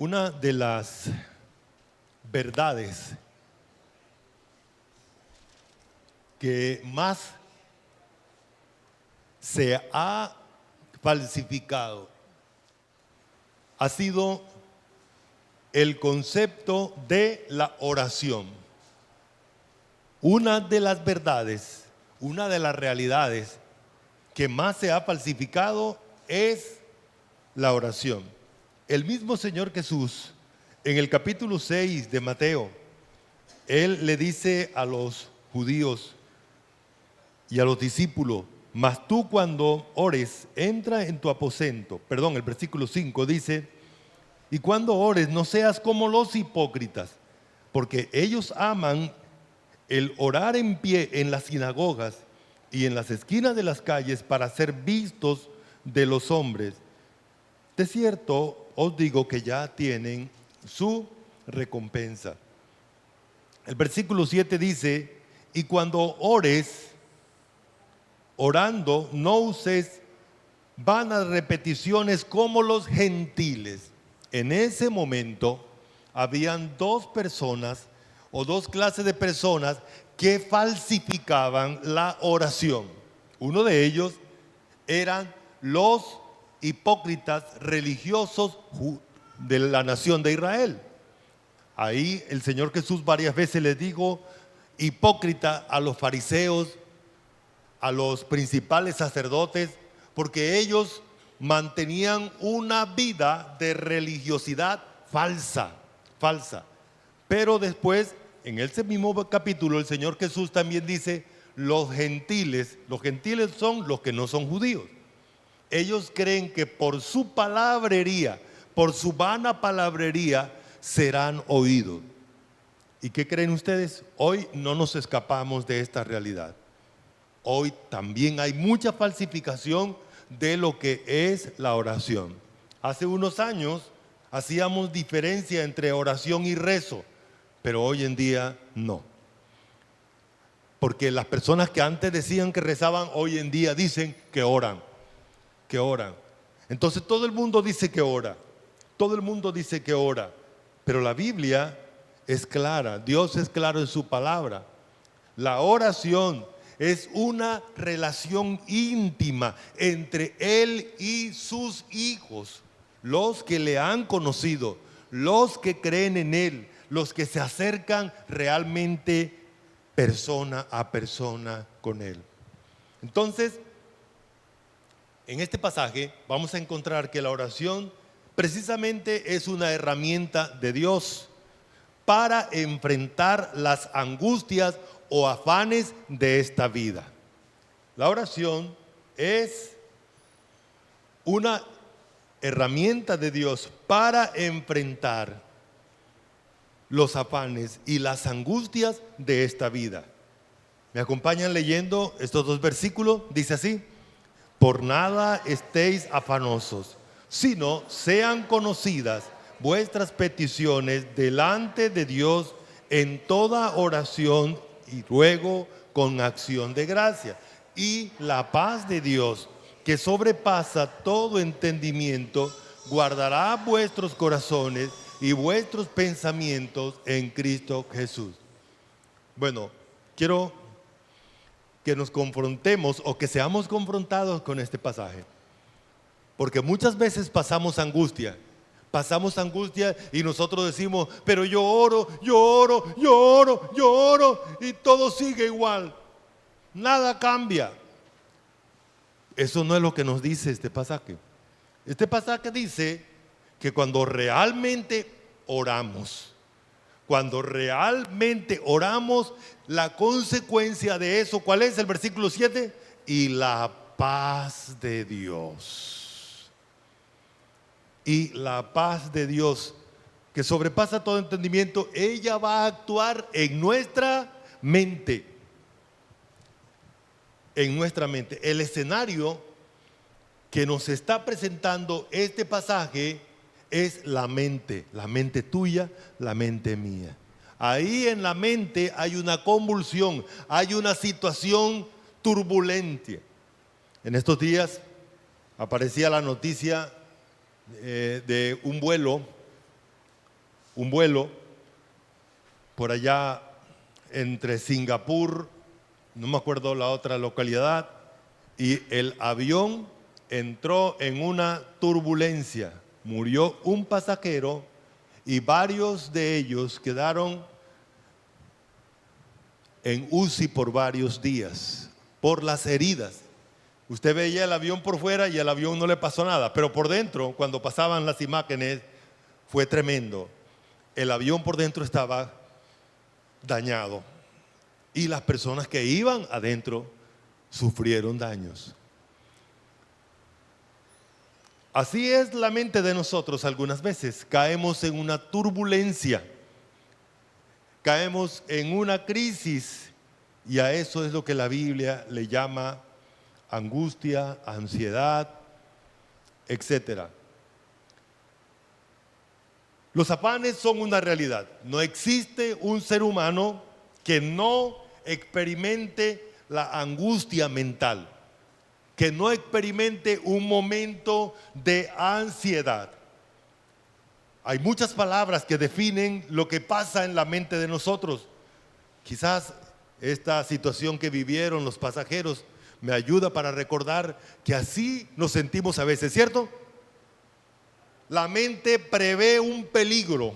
Una de las verdades que más se ha falsificado ha sido el concepto de la oración. Una de las verdades, una de las realidades que más se ha falsificado es la oración. El mismo Señor Jesús, en el capítulo 6 de Mateo, Él le dice a los judíos y a los discípulos: mas tú cuando ores, entra en tu aposento. Perdón, el versículo 5 dice: y cuando ores, no seas como los hipócritas, porque ellos aman el orar en pie en las sinagogas y en las esquinas de las calles para ser vistos de los hombres. De cierto os digo que ya tienen su recompensa. El versículo 7 dice: y cuando ores, orando, no uses vanas repeticiones como los gentiles. En ese momento habían dos personas o dos clases de personas que falsificaban la oración. Uno de ellos eran los hipócritas religiosos de la nación de Israel. Ahí el Señor Jesús varias veces les dijo hipócrita a los fariseos, a los principales sacerdotes, porque ellos mantenían una vida de religiosidad falsa. Pero después, en ese mismo capítulo, el Señor Jesús también dice: los gentiles son los que no son judíos. Ellos creen que por su palabrería, por su vana palabrería, serán oídos. ¿Y qué creen ustedes? Hoy no nos escapamos de esta realidad. Hoy también hay mucha falsificación de lo que es la oración. Hace unos años hacíamos diferencia entre oración y rezo, pero hoy en día no. Porque las personas que antes decían que rezaban, hoy en día dicen que oran. Entonces todo el mundo dice que ora. Todo el mundo dice que ora. Pero la Biblia es clara, Dios es claro en su palabra. La oración es una relación íntima entre Él y sus hijos, los que le han conocido, los que creen en Él, los que se acercan realmente persona a persona con Él. Entonces, en este pasaje vamos a encontrar que la oración precisamente es una herramienta de Dios para enfrentar las angustias o afanes de esta vida. La oración es una herramienta de Dios para enfrentar los afanes y las angustias de esta vida. ¿Me acompañan leyendo estos dos versículos? Dice así: por nada estéis afanosos, sino sean conocidas vuestras peticiones delante de Dios en toda oración y ruego con acción de gracia. Y la paz de Dios, que sobrepasa todo entendimiento, guardará vuestros corazones y vuestros pensamientos en Cristo Jesús. Bueno, quiero que nos confrontemos o que seamos confrontados con este pasaje, porque muchas veces pasamos angustia y nosotros decimos: pero yo oro y todo sigue igual, nada cambia. Eso no es lo que nos dice este pasaje. Este pasaje dice que cuando realmente oramos, la consecuencia de eso, ¿cuál es? El versículo 7: y la paz de Dios. Y la paz de Dios, que sobrepasa todo entendimiento, ella va a actuar en nuestra mente. En nuestra mente. El escenario que nos está presentando este pasaje es la mente tuya, la mente mía. Ahí en la mente hay una convulsión, hay una situación turbulenta. En estos días aparecía la noticia de un vuelo un vuelo por allá entre Singapur, no me acuerdo la otra localidad, y el avión entró en una turbulencia. Murió un pasajero y varios de ellos quedaron en UCI por varios días, por las heridas. Usted veía el avión por fuera y al avión no le pasó nada, pero por dentro, cuando pasaban las imágenes, fue tremendo. El avión por dentro estaba dañado y las personas que iban adentro sufrieron daños. Así es la mente de nosotros algunas veces. Caemos en una turbulencia, caemos en una crisis, y a eso es lo que la Biblia le llama angustia, ansiedad, etcétera. Los afanes son una realidad. No existe un ser humano que no experimente la angustia mental, que no experimente un momento de ansiedad. Hay muchas palabras que definen lo que pasa en la mente de nosotros. Quizás esta situación que vivieron los pasajeros me ayuda para recordar que así nos sentimos a veces, ¿cierto? La mente prevé un peligro,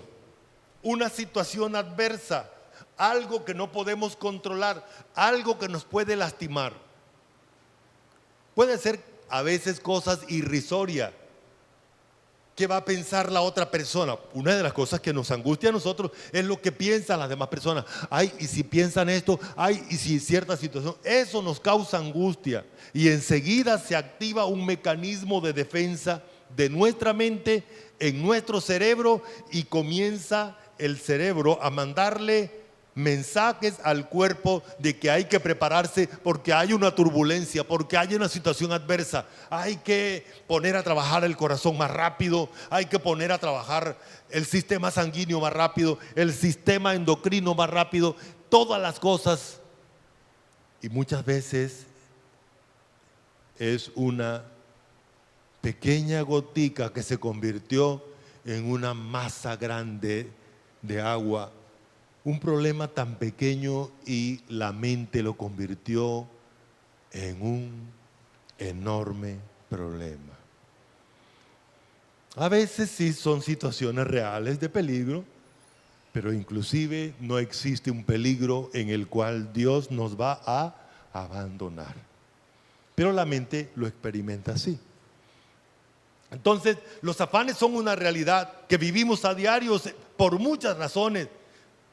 una situación adversa, algo que no podemos controlar, algo que nos puede lastimar. Puede ser a veces cosas irrisorias. ¿Qué va a pensar la otra persona? Una de las cosas que nos angustia a nosotros es lo que piensan las demás personas. Ay, y si piensan esto, ay, y si cierta situación, eso nos causa angustia. Y enseguida se activa un mecanismo de defensa de nuestra mente en nuestro cerebro, y comienza el cerebro a mandarle mensajes al cuerpo de que hay que prepararse porque hay una turbulencia, porque hay una situación adversa. Hay que poner a trabajar el corazón más rápido, hay que poner a trabajar el sistema sanguíneo más rápido, el sistema endocrino más rápido, todas las cosas. Y muchas veces es una pequeña gotica que se convirtió en una masa grande de agua. Un problema tan pequeño y la mente lo convirtió en un enorme problema. A veces sí son situaciones reales de peligro, pero inclusive no existe un peligro en el cual Dios nos va a abandonar. Pero la mente lo experimenta así. Entonces, los afanes son una realidad que vivimos a diario por muchas razones,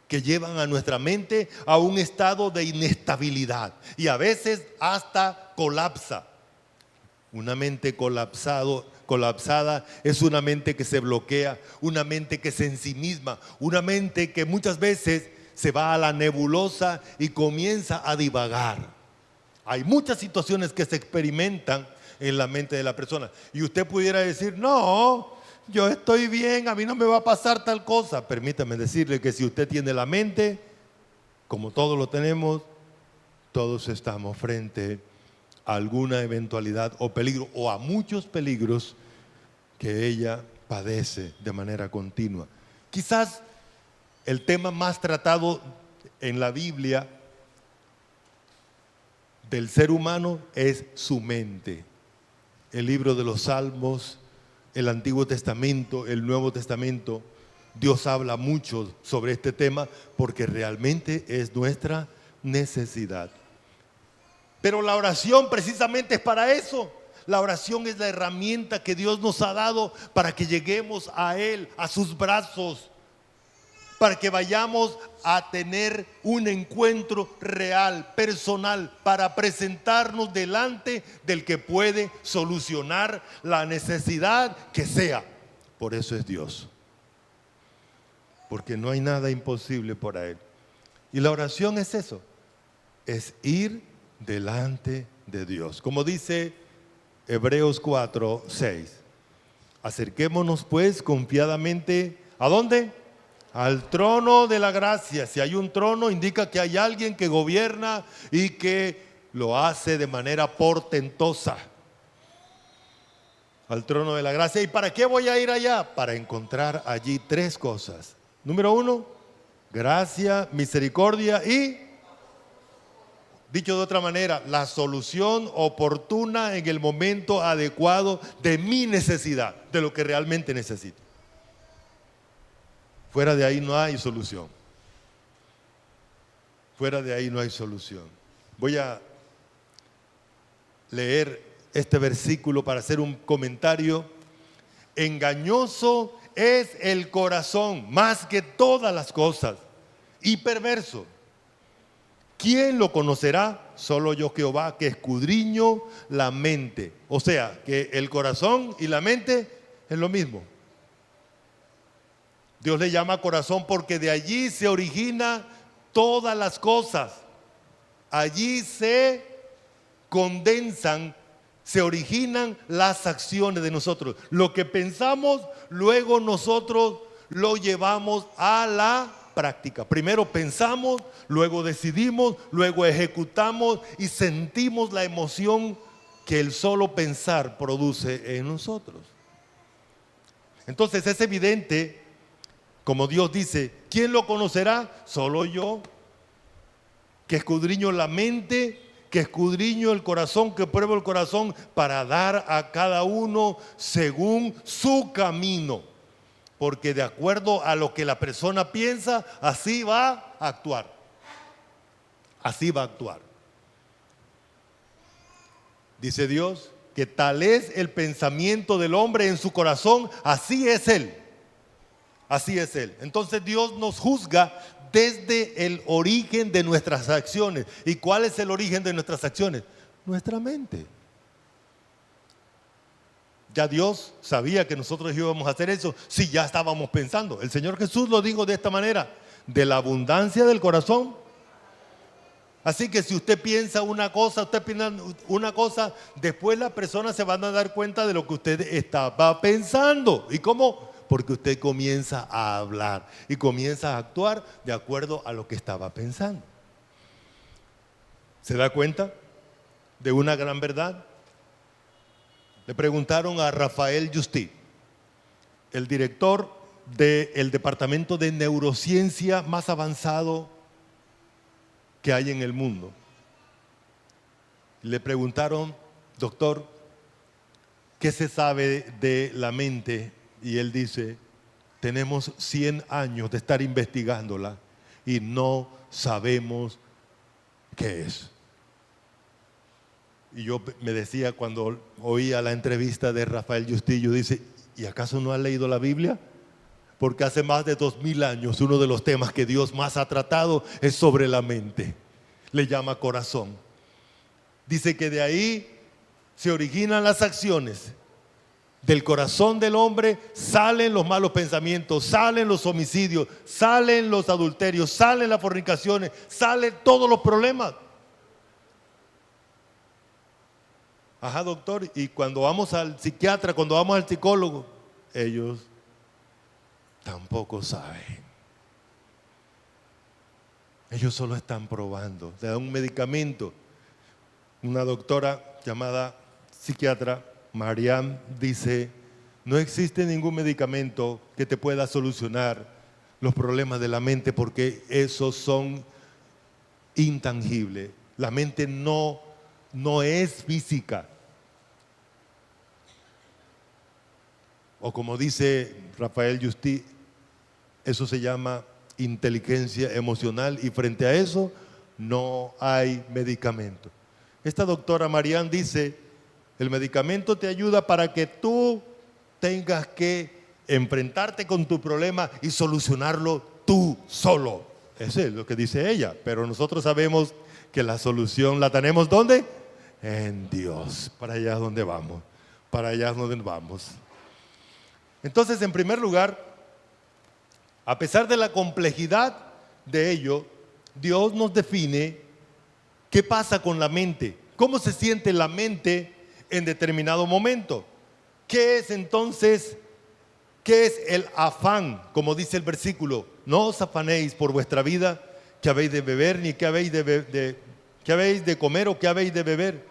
que llevan a nuestra mente a un estado de inestabilidad y a veces hasta colapsa. Una mente colapsada es una mente que se bloquea, una mente que se ensimisma, una mente que muchas veces se va a la nebulosa y comienza a divagar. Hay muchas situaciones que se experimentan en la mente de la persona, y usted pudiera decir: no, yo estoy bien, a mí no me va a pasar tal cosa. Permítame decirle que si usted tiene la mente, como todos lo tenemos, todos estamos frente a alguna eventualidad o peligro, o a muchos peligros que ella padece de manera continua. Quizás el tema más tratado en la Biblia del ser humano es su mente. El libro de los Salmos, el Antiguo Testamento, el Nuevo Testamento, Dios habla mucho sobre este tema porque realmente es nuestra necesidad. Pero la oración precisamente es para eso. La oración es la herramienta que Dios nos ha dado para que lleguemos a Él, a sus brazos, para que vayamos a tener un encuentro real, personal, para presentarnos delante del que puede solucionar la necesidad que sea. Por eso es Dios, porque no hay nada imposible para Él. Y la oración es eso, es ir delante de Dios. Como dice Hebreos 4:6, acerquémonos pues confiadamente, ¿a dónde? Al trono de la gracia. Si hay un trono, indica que hay alguien que gobierna y que lo hace de manera portentosa. Al trono de la gracia. ¿Y para qué voy a ir allá? Para encontrar allí tres cosas: Número 1, gracia, misericordia y, dicho de otra manera, la solución oportuna en el momento adecuado de mi necesidad, de lo que realmente necesito. Fuera de ahí no hay solución. Fuera de ahí no hay solución. Voy a leer este versículo para hacer un comentario. Engañoso es el corazón más que todas las cosas y perverso. ¿Quién lo conocerá? Solo yo, Jehová, que escudriño la mente. O sea, que el corazón y la mente es lo mismo. Dios le llama corazón porque de allí se origina todas las cosas. Allí se condensan, se originan las acciones de nosotros. Lo que pensamos, luego nosotros lo llevamos a la práctica. Primero pensamos, luego decidimos, luego ejecutamos y sentimos la emoción que el solo pensar produce en nosotros. Entonces es evidente, como Dios dice, ¿quién lo conocerá? Solo yo, que escudriño la mente, que escudriño el corazón, que pruebo el corazón para dar a cada uno según su camino. Porque de acuerdo a lo que la persona piensa, así va a actuar. Así va a actuar. Dice Dios que tal es el pensamiento del hombre en su corazón, así es él. Así es él. Entonces Dios nos juzga desde el origen de nuestras acciones. ¿Y cuál es el origen de nuestras acciones? Nuestra mente. Ya Dios sabía que nosotros íbamos a hacer eso si ya estábamos pensando. El Señor Jesús lo dijo de esta manera: de la abundancia del corazón. Así que si usted piensa una cosa, después las personas se van a dar cuenta de lo que usted estaba pensando. ¿Y cómo? Porque usted comienza a hablar y comienza a actuar de acuerdo a lo que estaba pensando. ¿Se da cuenta de una gran verdad? Le preguntaron a Rafael Justí, el director del departamento de neurociencia más avanzado que hay en el mundo. Le preguntaron: doctor, ¿qué se sabe de la mente? Y él dice: tenemos 100 años de estar investigándola y no sabemos qué es. Y yo me decía cuando oía la entrevista de Rafael Justillo, dice: ¿y acaso no ha leído la Biblia? Porque hace más de 2000 años uno de los temas que Dios más ha tratado es sobre la mente. Le llama corazón. Dice que de ahí se originan las acciones. Del corazón del hombre salen los malos pensamientos, salen los homicidios, salen los adulterios, salen las fornicaciones, salen todos los problemas. Ajá, doctor, y cuando vamos al psiquiatra, cuando vamos al psicólogo, ellos tampoco saben. Ellos solo están probando. Le dan un medicamento. Una doctora llamada psiquiatra, Marianne, dice: no existe ningún medicamento que te pueda solucionar los problemas de la mente porque esos son intangibles. La mente no es física. O como dice Rafael Justí, eso se llama inteligencia emocional y frente a eso no hay medicamento. Esta doctora Marianne dice: el medicamento te ayuda para que tú tengas que enfrentarte con tu problema y solucionarlo tú solo. Eso es lo que dice ella, pero nosotros sabemos que la solución la tenemos ¿dónde? En Dios. Para allá es donde vamos. Para allá es donde vamos. Entonces, en primer lugar, a pesar de la complejidad de ello, Dios nos define qué pasa con la mente, cómo se siente la mente en determinado momento. ¿Qué es entonces? ¿Qué es el afán? Como dice el versículo: no os afanéis por vuestra vida, qué habéis de beber, ni qué habéis de comer o qué habéis de beber,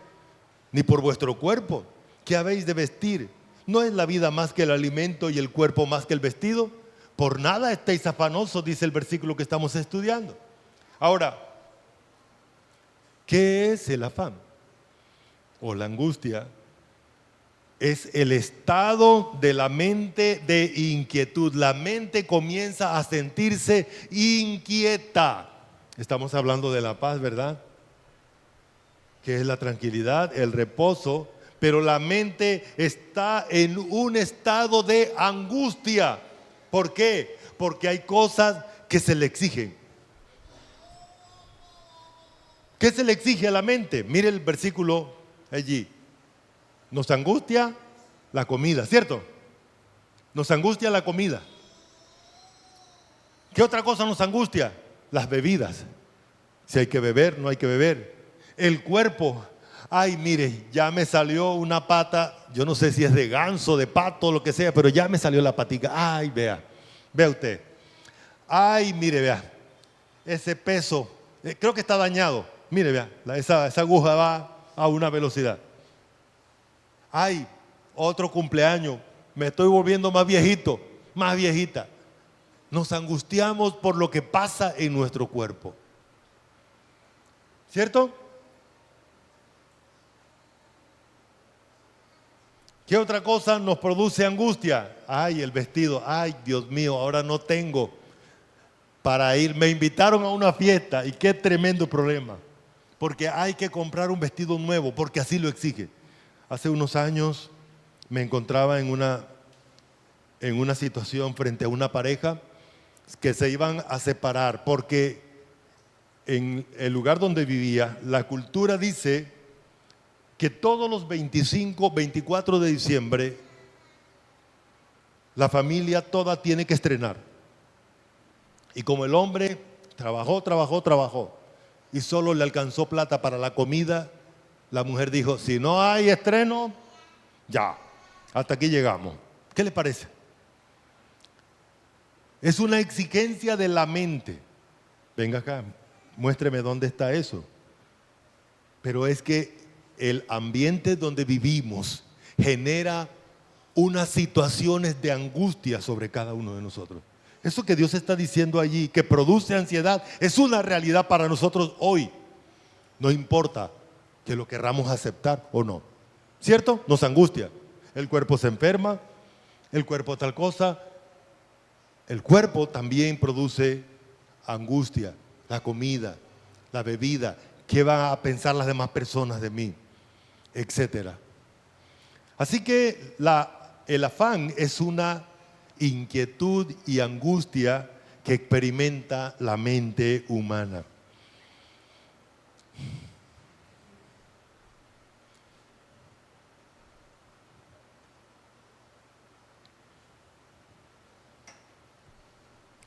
ni por vuestro cuerpo, qué habéis de vestir. ¿No es la vida más que el alimento y el cuerpo más que el vestido? Por nada estéis afanosos, dice el versículo que estamos estudiando. Ahora, ¿qué es el afán o la angustia? Es el estado de la mente de inquietud. La mente comienza a sentirse inquieta. Estamos hablando de la paz, ¿verdad? Que es la tranquilidad, el reposo. Pero la mente está en un estado de angustia. ¿Por qué? Porque hay cosas que se le exigen. ¿Qué se le exige a la mente? Mire el versículo allí. Nos angustia la comida, ¿cierto? Nos angustia la comida. ¿Qué otra cosa nos angustia? Las bebidas. Si hay que beber, no hay que beber. El cuerpo. Ay, mire, ya me salió una pata, yo no sé si es de ganso, de pato, lo que sea, pero ya me salió la patica. Ay, vea usted. Ay, mire, vea, ese peso, creo que está dañado. Mire, vea, esa aguja va a una velocidad. Ay, otro cumpleaños, me estoy volviendo más viejito, más viejita. Nos angustiamos por lo que pasa en nuestro cuerpo. ¿Cierto? ¿Qué otra cosa nos produce angustia? Ay, el vestido. Ay, Dios mío, ahora no tengo para ir. Me invitaron a una fiesta y qué tremendo problema. Porque hay que comprar un vestido nuevo, porque así lo exige. Hace unos años me encontraba en una situación frente a una pareja que se iban a separar porque en el lugar donde vivía, la cultura dice que todos los 25, 24 de diciembre, la familia toda tiene que estrenar. Y como el hombre trabajó, y solo le alcanzó plata para la comida, la mujer dijo, si no hay estreno, ya, hasta aquí llegamos. ¿Qué le parece? Es una exigencia de la mente. Venga acá, muéstreme dónde está eso. Pero es que el ambiente donde vivimos genera unas situaciones de angustia sobre cada uno de nosotros. Eso que Dios está diciendo allí, que produce ansiedad, es una realidad para nosotros hoy. No importa que lo querramos aceptar o no. ¿Cierto? Nos angustia. El cuerpo se enferma, el cuerpo tal cosa. El cuerpo también produce angustia. La comida, la bebida. ¿Qué van a pensar las demás personas de mí? Etcétera. Así que el afán es una inquietud y angustia que experimenta la mente humana.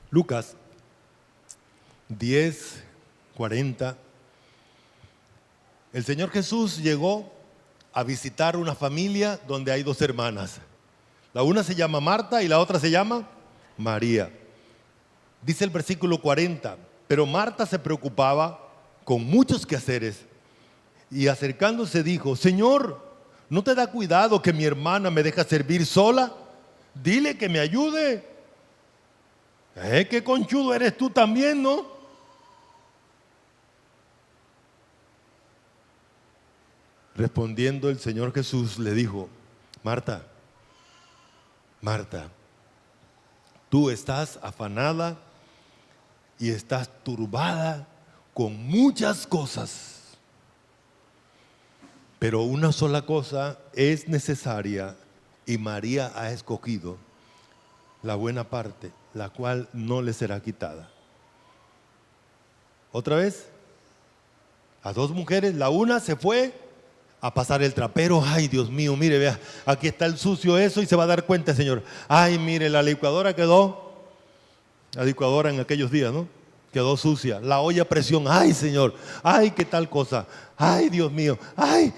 Lucas 10:40. El Señor Jesús llegó a visitar una familia donde hay dos hermanas. La una se llama Marta y la otra se llama María. Dice el versículo 40, pero Marta se preocupaba con muchos quehaceres y acercándose dijo, Señor, ¿no te da cuidado que mi hermana me deja servir sola? Dile que me ayude. Qué conchudo eres tú también, ¿no? Respondiendo el Señor Jesús le dijo, Marta, Marta, tú estás afanada y estás turbada con muchas cosas, pero una sola cosa es necesaria y María ha escogido la buena parte, la cual no le será quitada. Otra vez, a dos mujeres, la una se fue a pasar el trapero. Ay, Dios mío, mire, vea, aquí está el sucio eso y se va a dar cuenta, Señor. Ay, mire, la licuadora en aquellos días, ¿no? Quedó sucia. La olla a presión, ay, Señor, ay, qué tal cosa. Ay, Dios mío, ay.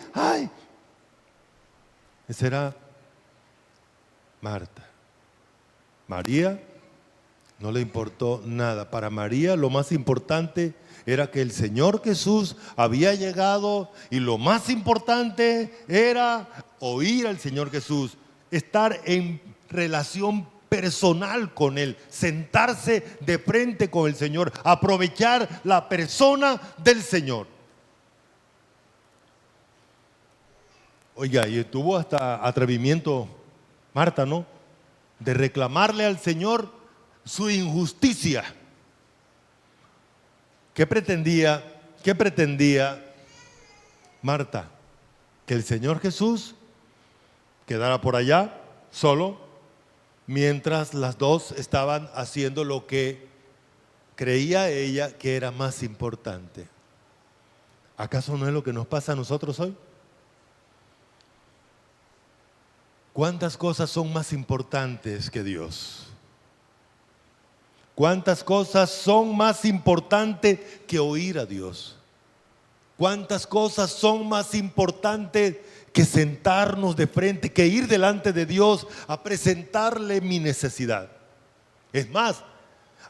Esa era Marta. María no le importó nada. Para María lo más importante era que el Señor Jesús había llegado y lo más importante era oír al Señor Jesús, estar en relación personal con Él, sentarse de frente con el Señor, aprovechar la persona del Señor. Oiga, y tuvo hasta atrevimiento Marta, ¿no? De reclamarle al Señor su injusticia. ¿Qué pretendía Marta? Que el Señor Jesús quedara por allá solo, mientras las dos estaban haciendo lo que creía ella que era más importante. ¿Acaso no es lo que nos pasa a nosotros hoy? ¿Cuántas cosas son más importantes que Dios? ¿Cuántas cosas son más importantes que oír a Dios? ¿Cuántas cosas son más importantes que sentarnos de frente, que ir delante de Dios a presentarle mi necesidad? Es más,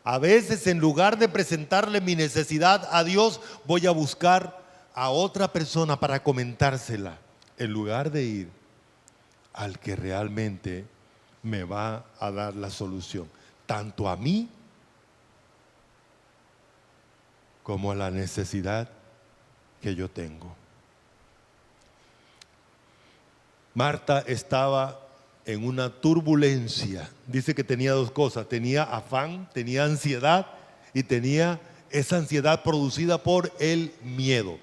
a veces en lugar de presentarle mi necesidad a Dios, voy a buscar a otra persona para comentársela, en lugar de ir al que realmente me va a dar la solución, tanto a mí como a la necesidad que yo tengo. Marta estaba en una turbulencia. Dice que tenía dos cosas: tenía afán, tenía ansiedad, y tenía esa ansiedad producida por el miedo.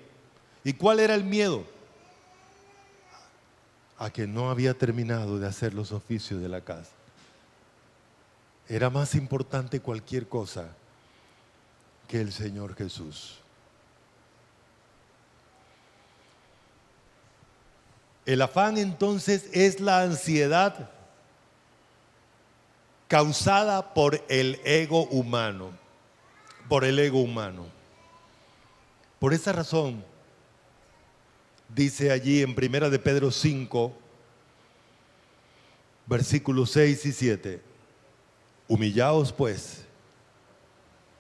¿Y cuál era el miedo? A que no había terminado de hacer los oficios de la casa. Era más importante cualquier cosa que el Señor Jesús. El afán entonces es la ansiedad causada por el ego humano, por el ego humano. Por esa razón, dice allí en 1 de Pedro 5, versículos 6 y 7, humillaos pues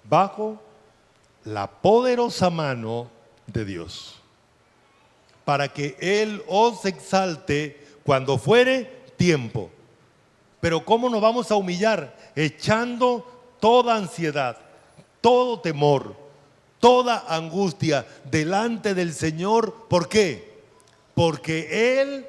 bajo la poderosa mano de Dios, para que Él os exalte cuando fuere tiempo. Pero ¿cómo nos vamos a humillar? Echando toda ansiedad, todo temor, toda angustia delante del Señor. ¿Por qué? Porque Él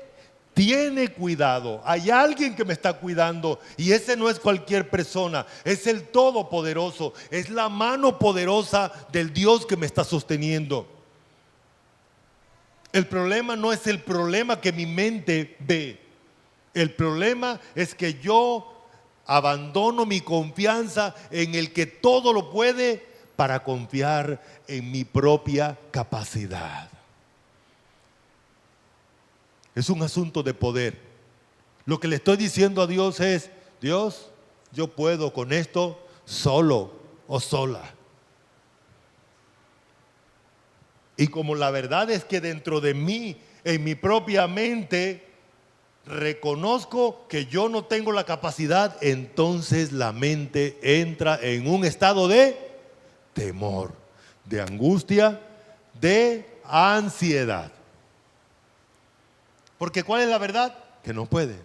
tiene cuidado. Hay alguien que me está cuidando, y ese no es cualquier persona, es el Todopoderoso, es la mano poderosa del Dios que me está sosteniendo. El problema no es el problema que mi mente ve. El problema es que yo abandono mi confianza en el que todo lo puede para confiar en mi propia capacidad. Es un asunto de poder. Lo que le estoy diciendo a Dios es: Dios, yo puedo con esto solo o sola. Y como la verdad es que dentro de mí, en mi propia mente, reconozco que yo no tengo la capacidad, entonces la mente entra en un estado de temor, de angustia, de ansiedad. Porque ¿cuál es la verdad? Que no puede.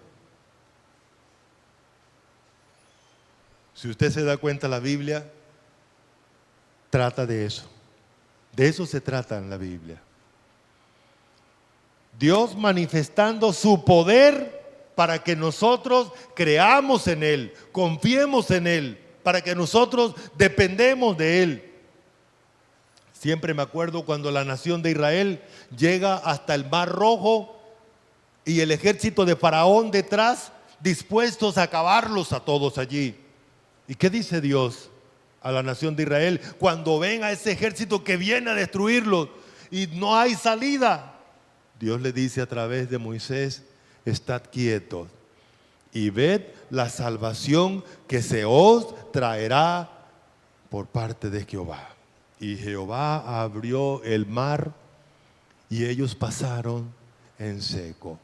Si usted se da cuenta, la Biblia trata de eso. De eso se trata en la Biblia. Dios manifestando su poder para que nosotros creamos en Él, confiemos en Él, para que nosotros dependemos de Él. Siempre me acuerdo cuando la nación de Israel llega hasta el Mar Rojo y el ejército de Faraón detrás, dispuestos a acabarlos a todos allí. ¿Y qué dice Dios a la nación de Israel cuando ven a ese ejército que viene a destruirlos y no hay salida? Dios le dice a través de Moisés: estad quietos y ved la salvación que se os traerá por parte de Jehová. Y Jehová abrió el mar y ellos pasaron en seco.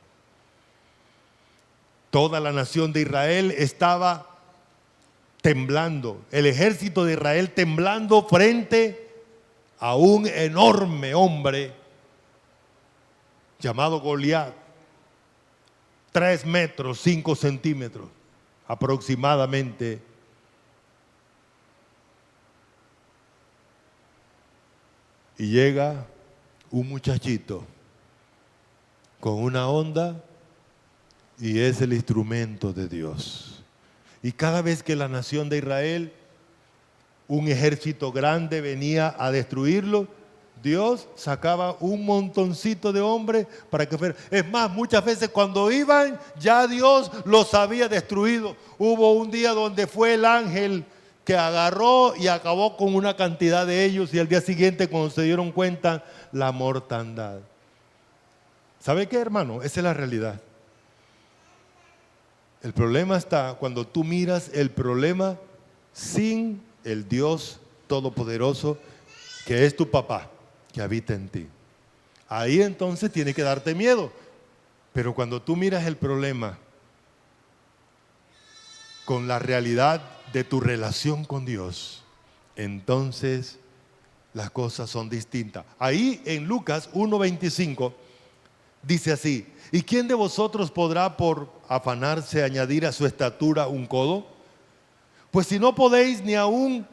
Toda la nación de Israel estaba temblando, el ejército de Israel temblando frente a un enorme hombre llamado Goliat, 3 metros 5 centímetros. aproximadamente, y llega un muchachito con una onda y es el instrumento de Dios. Y cada vez que la nación de Israel, un ejército grande venía a destruirlo, Dios sacaba un montoncito de hombres para que fueran. Es más, muchas veces cuando iban, ya Dios los había destruido. Hubo un día donde fue el ángel que agarró y acabó con una cantidad de ellos, y al día siguiente, cuando se dieron cuenta, la mortandad. ¿Sabe qué, hermano? Esa es la realidad. El problema está cuando tú miras el problema sin el Dios Todopoderoso, que es tu papá, que habita en ti. Ahí entonces tiene que darte miedo. Pero cuando tú miras el problema con la realidad de tu relación con Dios, entonces las cosas son distintas. Ahí en Lucas 1:25 dice así: ¿y quién de vosotros podrá por afanarse añadir a su estatura un codo? Pues si no podéis ni aún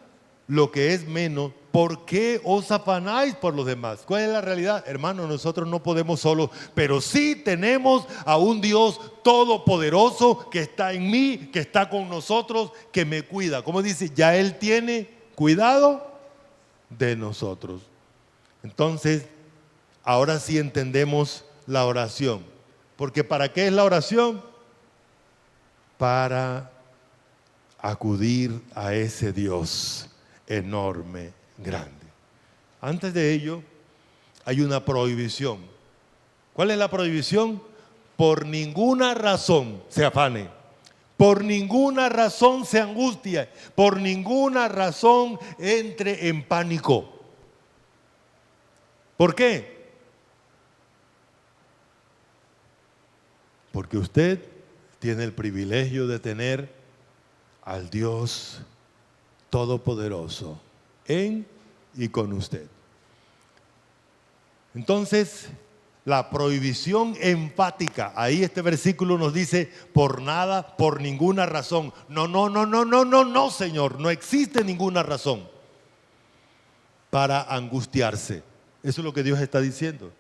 lo que es menos, ¿por qué os afanáis por los demás? ¿Cuál es la realidad? Hermano, nosotros no podemos solos, pero sí tenemos a un Dios todopoderoso que está en mí, que está con nosotros, que me cuida. Como dice, ya Él tiene cuidado de nosotros. Entonces, ahora sí entendemos la oración. Porque ¿para qué es la oración? Para acudir a ese Dios enorme, grande. Antes de ello, hay una prohibición. ¿Cuál es la prohibición? Por ninguna razón se afane, por ninguna razón se angustie, por ninguna razón entre en pánico. ¿Por qué? Porque usted tiene el privilegio de tener al Dios Todopoderoso en y con usted. Entonces, la prohibición enfática, ahí este versículo nos dice: por nada, por ninguna razón. No, Señor, no existe ninguna razón para angustiarse. Eso es lo que Dios está diciendo.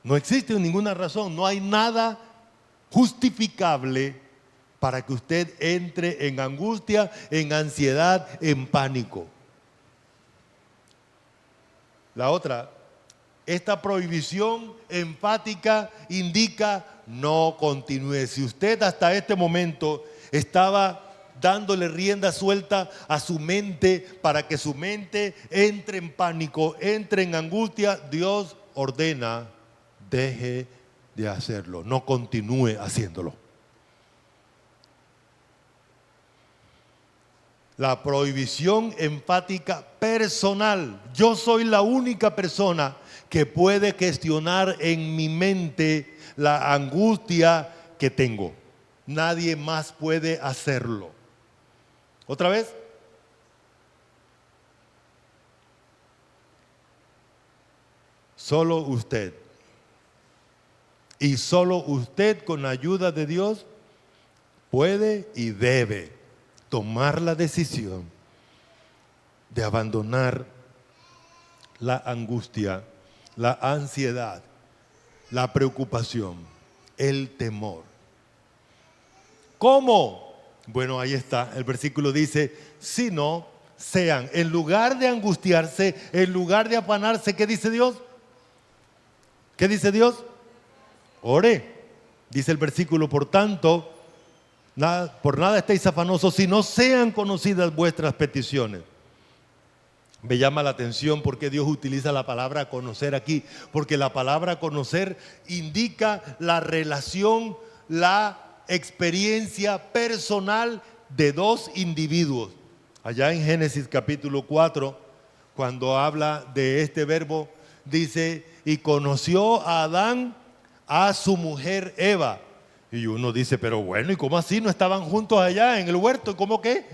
No existe ninguna razón, no hay nada justificable para que usted entre en angustia, en ansiedad, en pánico. La otra, esta prohibición enfática indica: no continúe. Si usted hasta este momento estaba dándole rienda suelta a su mente para que su mente entre en pánico, entre en angustia, Dios ordena: deje de hacerlo, no continúe haciéndolo. La prohibición enfática personal. Yo soy la única persona que puede gestionar en mi mente la angustia que tengo. Nadie más puede hacerlo. ¿Otra vez? Solo usted. Y solo usted, con la ayuda de Dios, puede y debe tomar la decisión de abandonar la angustia, la ansiedad, la preocupación, el temor. ¿Cómo? Bueno, ahí está, el versículo dice: si no sean, en lugar de angustiarse, en lugar de afanarse, ¿qué dice Dios? ¿Qué dice Dios? Ore. Dice el versículo: por tanto, por nada estéis afanosos, si no sean conocidas vuestras peticiones. Me llama la atención porque Dios utiliza la palabra conocer aquí, porque la palabra conocer indica la relación, la experiencia personal de dos individuos. Allá en Génesis capítulo 4, cuando habla de este verbo, dice: y conoció a Adán a su mujer Eva. Y uno dice: pero bueno, ¿y cómo así? ¿No estaban juntos allá en el huerto? ¿Cómo qué?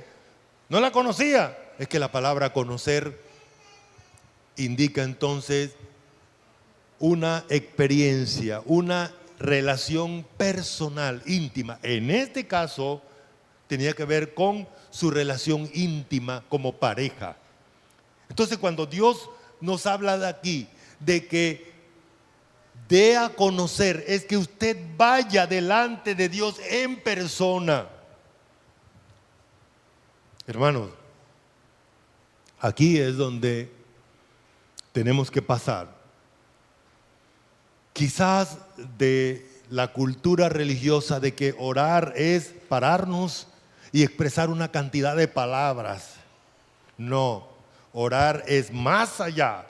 ¿No la conocía? Es que la palabra conocer indica entonces una experiencia, una relación personal, íntima. En este caso, tenía que ver con su relación íntima como pareja. Entonces, cuando Dios nos habla de aquí, de que dé a conocer, es que usted vaya delante de Dios en persona. Hermanos, aquí es donde tenemos que pasar. Quizás de la cultura religiosa de que orar es pararnos y expresar una cantidad de palabras. No, orar es más allá.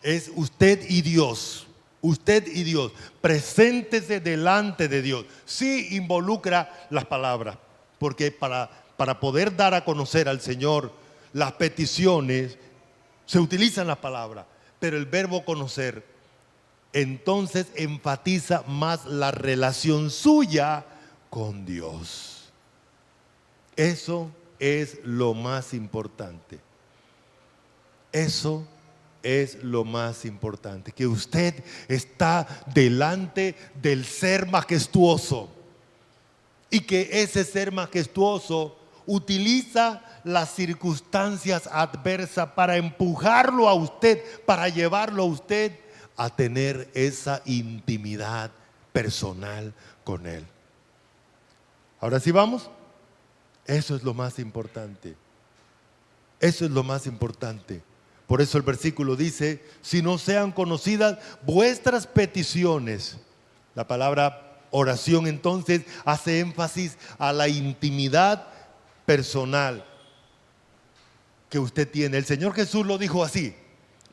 Es usted y Dios. Usted y Dios. Preséntese delante de Dios. Sí involucra las palabras, porque para poder dar a conocer al Señor las peticiones, se utilizan las palabras, pero el verbo conocer entonces enfatiza más la relación suya con Dios. Eso es lo más importante. Eso es lo más importante, que usted está delante del ser majestuoso y que ese ser majestuoso utiliza las circunstancias adversas para empujarlo a usted, para llevarlo a usted a tener esa intimidad personal con Él. Ahora sí vamos. Eso es lo más importante. Eso es lo más importante. Por eso el versículo dice, si no sean conocidas vuestras peticiones. La palabra oración entonces hace énfasis a la intimidad personal que usted tiene. El Señor Jesús lo dijo así: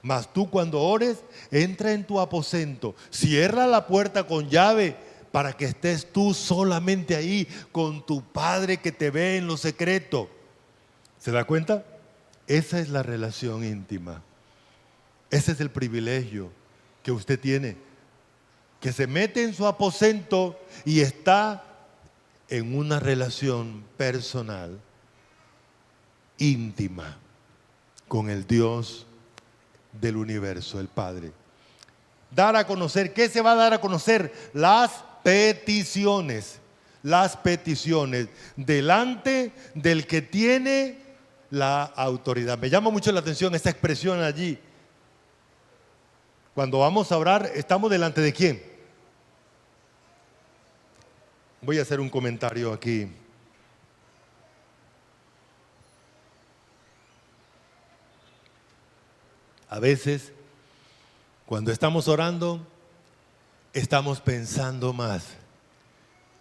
mas tú cuando ores, entra en tu aposento, cierra la puerta con llave para que estés tú solamente ahí con tu Padre que te ve en lo secreto. ¿Se da cuenta? Esa es la relación íntima. Ese es el privilegio que usted tiene, que se mete en su aposento y está en una relación personal, íntima, con el Dios del universo, el Padre. Dar a conocer, ¿qué se va a dar a conocer? Las peticiones delante del que tiene la autoridad. Me llama mucho la atención esa expresión allí. Cuando vamos a orar, ¿estamos delante de quién? Voy a hacer un comentario aquí. A veces, cuando estamos orando, estamos pensando más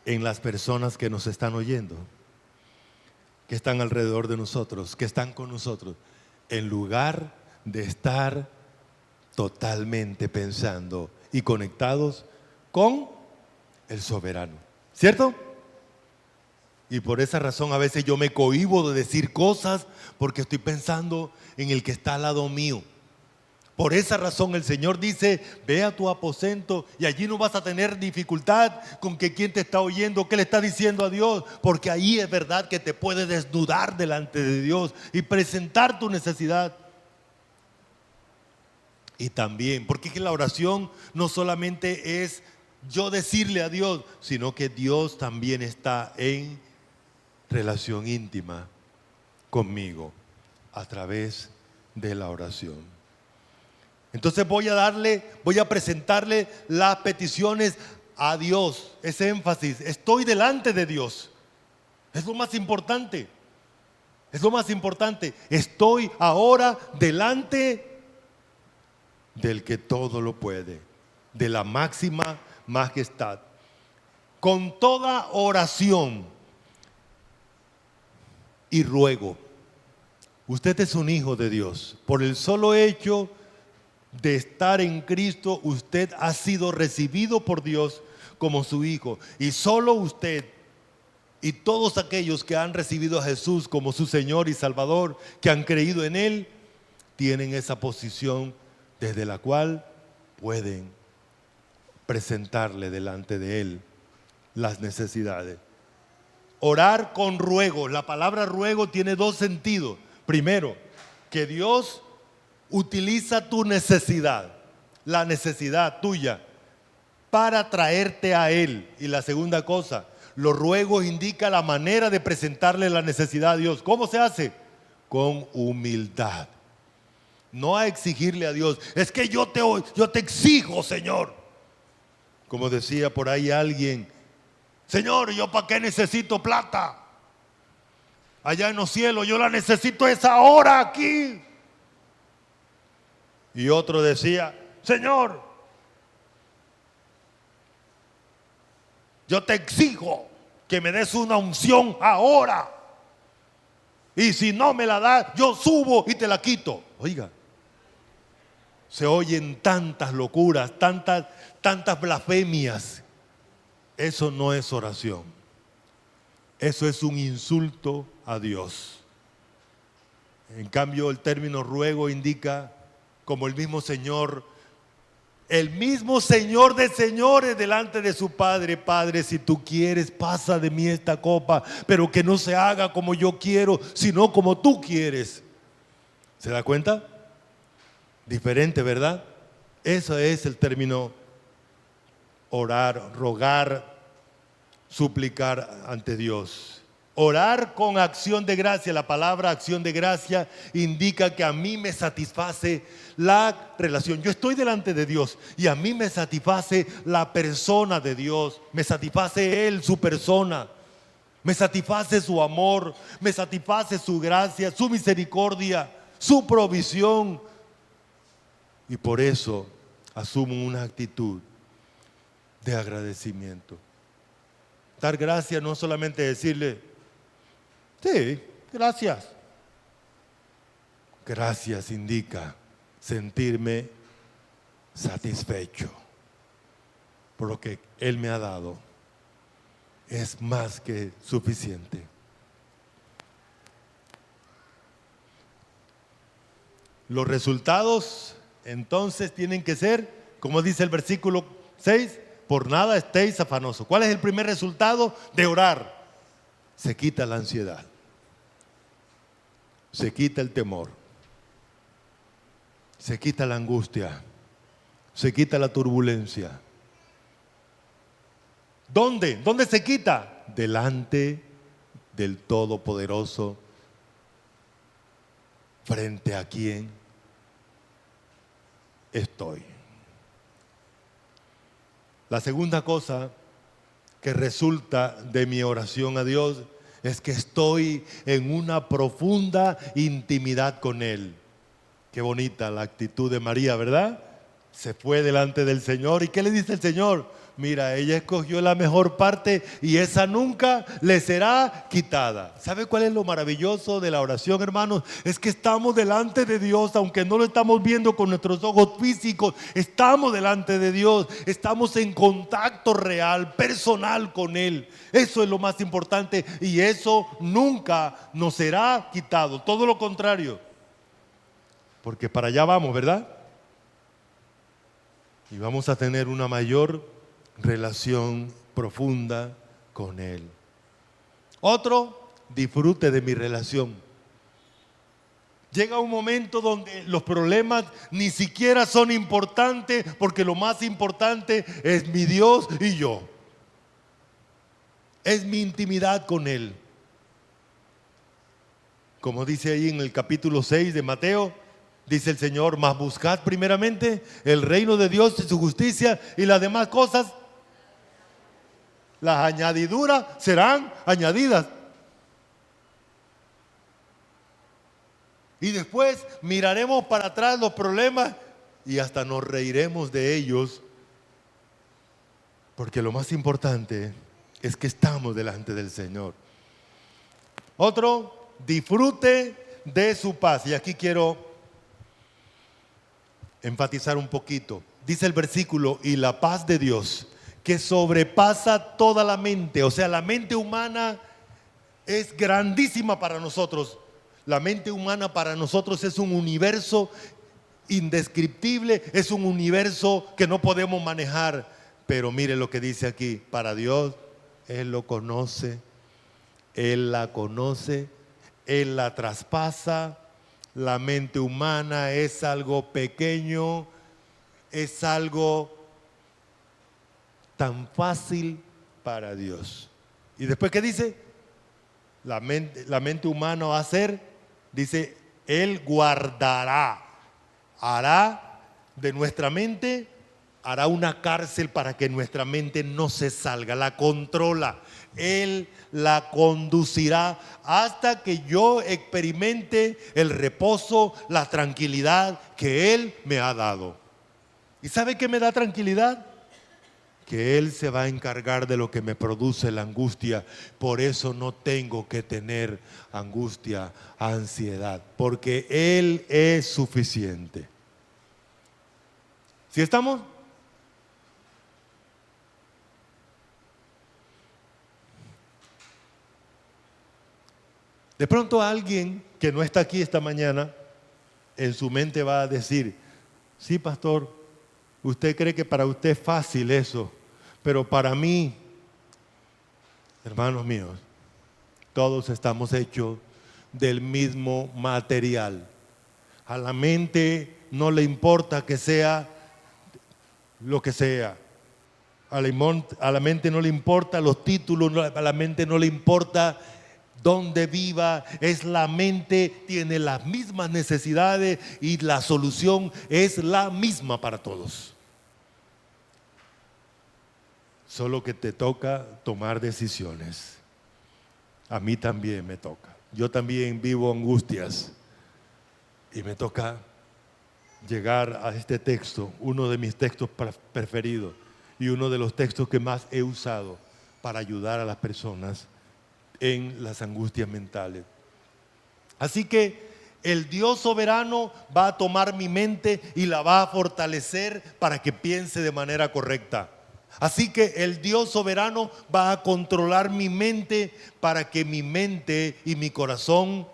en las personas que nos están oyendo, que están alrededor de nosotros, que están con nosotros, en lugar de estar totalmente pensando y conectados con el soberano. ¿Cierto? Y por esa razón a veces yo me cohíbo de decir cosas porque estoy pensando en el que está al lado mío. Por esa razón el Señor dice, ve a tu aposento y allí no vas a tener dificultad con que quién te está oyendo, qué le está diciendo a Dios, porque ahí es verdad que te puedes desnudar delante de Dios y presentar tu necesidad. Y también, porque es que la oración no solamente es yo decirle a Dios, sino que Dios también está en relación íntima conmigo a través de la oración. Entonces voy a presentarle las peticiones a Dios. Ese énfasis, estoy delante de Dios. Es lo más importante. Es lo más importante. Estoy ahora delante del que todo lo puede, de la máxima majestad. Con toda oración y ruego. Usted es un hijo de Dios. Por el solo hecho de estar en Cristo, usted ha sido recibido por Dios como su hijo. Y solo usted y todos aquellos que han recibido a Jesús como su Señor y Salvador, que han creído en Él, tienen esa posición desde la cual pueden presentarle delante de Él las necesidades. Orar con ruego. La palabra ruego tiene dos sentidos. Primero, que Dios utiliza tu necesidad, la necesidad tuya, para traerte a Él. Y la segunda cosa, los ruegos indica la manera de presentarle la necesidad a Dios. ¿Cómo se hace? Con humildad. No a exigirle a Dios, es que yo te exijo, Señor. Como decía por ahí alguien, Señor, ¿yo para qué necesito plata? Allá en los cielos, yo la necesito es ahora aquí. Y otro decía, Señor, yo te exijo que me des una unción ahora. Y si no me la das, yo subo y te la quito. Oiga, se oyen tantas locuras, tantas blasfemias. Eso no es oración. Eso es un insulto a Dios. En cambio, el término ruego indica, como el mismo Señor de señores delante de su Padre: Padre, si tú quieres, pasa de mí esta copa, pero que no se haga como yo quiero, sino como tú quieres. ¿Se da cuenta? Diferente, ¿verdad? Eso es el término orar, rogar, suplicar ante Dios. Orar con acción de gracia. La palabra acción de gracia indica que a mí me satisface la relación. Yo estoy delante de Dios y a mí me satisface la persona de Dios. Me satisface Él, su persona. Me satisface su amor. Me satisface su gracia, su misericordia, su provisión. Y por eso asumo una actitud de agradecimiento. Dar gracias no solamente decirle, sí, gracias. Gracias indica sentirme satisfecho por lo que Él me ha dado. Es más que suficiente. Los resultados entonces tienen que ser, como dice el versículo 6, por nada estéis afanosos. ¿Cuál es el primer resultado de orar? Se quita la ansiedad, se quita el temor, se quita la angustia, se quita la turbulencia. ¿Dónde? ¿Dónde se quita? Delante del Todopoderoso, frente a quien estoy. La segunda cosa que resulta de mi oración a Dios es que estoy en una profunda intimidad con Él. Qué bonita la actitud de María, ¿verdad? Se fue delante del Señor. ¿Y qué le dice el Señor? Mira, ella escogió la mejor parte y esa nunca le será quitada. ¿Sabe cuál es lo maravilloso de la oración, hermanos? Es que estamos delante de Dios, aunque no lo estamos viendo con nuestros ojos físicos. Estamos delante de Dios, estamos en contacto real, personal con Él. Eso es lo más importante y eso nunca nos será quitado. Todo lo contrario, porque para allá vamos, ¿verdad? Y vamos a tener una mayor relación profunda con Él. Otro, disfrute de mi relación. Llega un momento donde los problemas ni siquiera son importantes, porque lo más importante es mi Dios y yo. Es mi intimidad con Él. Como dice ahí en el capítulo 6 de Mateo, dice el Señor: mas buscad primeramente el reino de Dios y su justicia, y las demás cosas, las añadiduras serán añadidas. Y después miraremos para atrás los problemas y hasta nos reiremos de ellos, porque lo más importante es que estamos delante del Señor. Otro, disfrute de su paz. Y aquí quiero enfatizar un poquito. Dice el versículo: y la paz de Dios, que sobrepasa toda la mente. O sea, la mente humana es grandísima para nosotros. La mente humana para nosotros es un universo indescriptible, es un universo que no podemos manejar. Pero mire lo que dice aquí: para Dios, Él lo conoce, Él la conoce, Él la traspasa. La mente humana es algo pequeño, es algo tan fácil para Dios. ¿Y después qué dice? La mente humana va a hacer, dice, Él guardará, hará de nuestra mente, hará una cárcel para que nuestra mente no se salga, la controla. Él la conducirá hasta que yo experimente el reposo, la tranquilidad que Él me ha dado. ¿Y sabe qué me da tranquilidad? Que Él se va a encargar de lo que me produce la angustia. Por eso no tengo que tener angustia, ansiedad, porque Él es suficiente. ¿Sí estamos? De pronto alguien que no está aquí esta mañana, en su mente va a decir, sí, pastor, usted cree que para usted es fácil eso, pero para mí, hermanos míos, todos estamos hechos del mismo material. A la mente no le importa que sea lo que sea. A la mente no le importa los títulos, a la mente no le importa dónde viva. Es la mente, tiene las mismas necesidades y la solución es la misma para todos. Solo que te toca tomar decisiones. A mí también me toca. Yo también vivo angustias y me toca llegar a este texto, uno de mis textos preferidos y uno de los textos que más he usado para ayudar a las personas en las angustias mentales. Así que el Dios soberano va a tomar mi mente y la va a fortalecer para que piense de manera correcta. Así que el Dios soberano va a controlar mi mente para que mi mente y mi corazón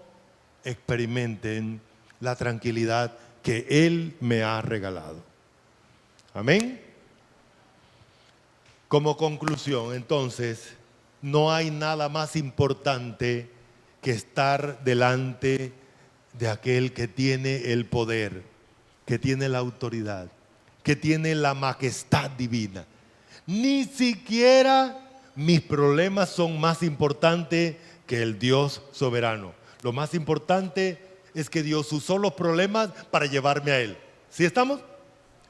experimenten la tranquilidad que Él me ha regalado. Amén. Como conclusión, entonces, no hay nada más importante que estar delante de aquel que tiene el poder, que tiene la autoridad, que tiene la majestad divina. Ni siquiera mis problemas son más importantes que el Dios soberano. Lo más importante es que Dios usó los problemas para llevarme a Él. ¿Sí estamos?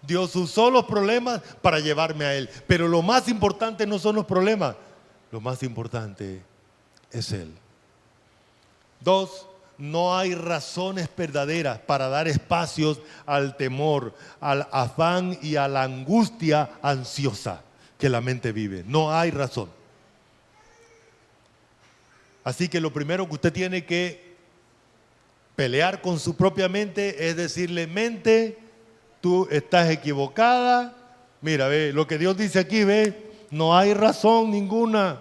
Dios usó los problemas para llevarme a Él. Pero lo más importante no son los problemas. Lo más importante es Él. 2, no hay razones verdaderas para dar espacios al temor, al afán y a la angustia ansiosa que la mente vive. No hay razón. Así que lo primero que usted tiene que pelear con su propia mente es decirle, mente, tú estás equivocada. Mira, ve, lo que Dios dice aquí, ve, no hay razón ninguna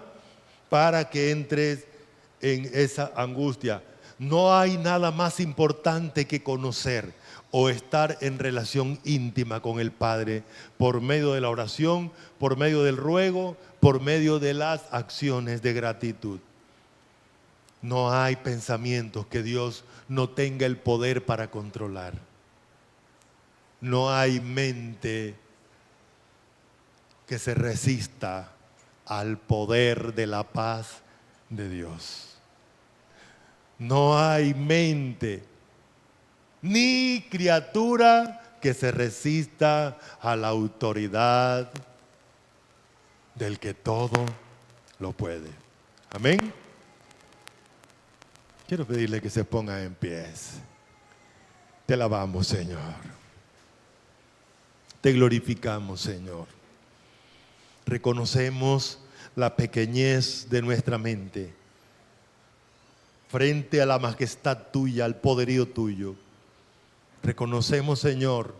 para que entres en esa angustia. No hay nada más importante que conocer o estar en relación íntima con el Padre por medio de la oración, por medio del ruego, por medio de las acciones de gratitud. No hay pensamientos que Dios no tenga el poder para controlar. No hay mente que se resista al poder de la paz de Dios. No hay mente ni criatura que se resista a la autoridad del que todo lo puede. Amén. Quiero pedirle que se ponga en pies. Te alabamos, Señor. Te glorificamos, Señor. Reconocemos la pequeñez de nuestra mente frente a la majestad tuya, al poderío tuyo. Reconocemos, Señor,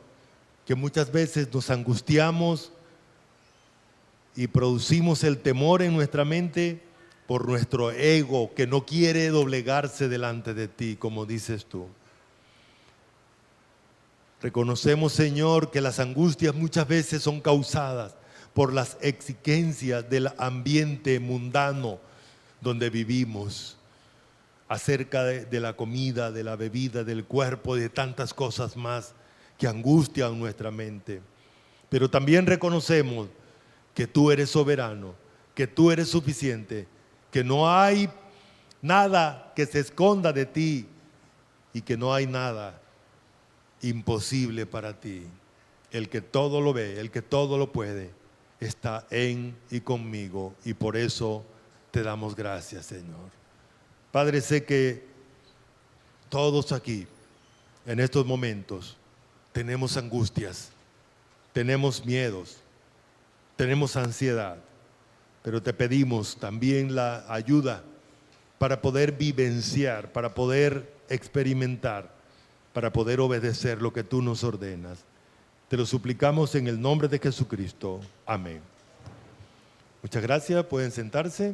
que muchas veces nos angustiamos y producimos el temor en nuestra mente por nuestro ego que no quiere doblegarse delante de ti, como dices tú. Reconocemos, Señor, que las angustias muchas veces son causadas por las exigencias del ambiente mundano donde vivimos, acerca de la comida, de la bebida, del cuerpo y de tantas cosas más que angustian nuestra mente. Pero también reconocemos que tú eres soberano, que tú eres suficiente, que no hay nada que se esconda de ti y que no hay nada imposible para ti. El que todo lo ve, el que todo lo puede, está en y conmigo, y por eso te damos gracias, Señor. Padre, sé que todos aquí, en estos momentos, tenemos angustias, tenemos miedos, tenemos ansiedad, pero te pedimos también la ayuda para poder vivenciar, para poder experimentar, para poder obedecer lo que tú nos ordenas. Te lo suplicamos en el nombre de Jesucristo. Amén. Muchas gracias. Pueden sentarse.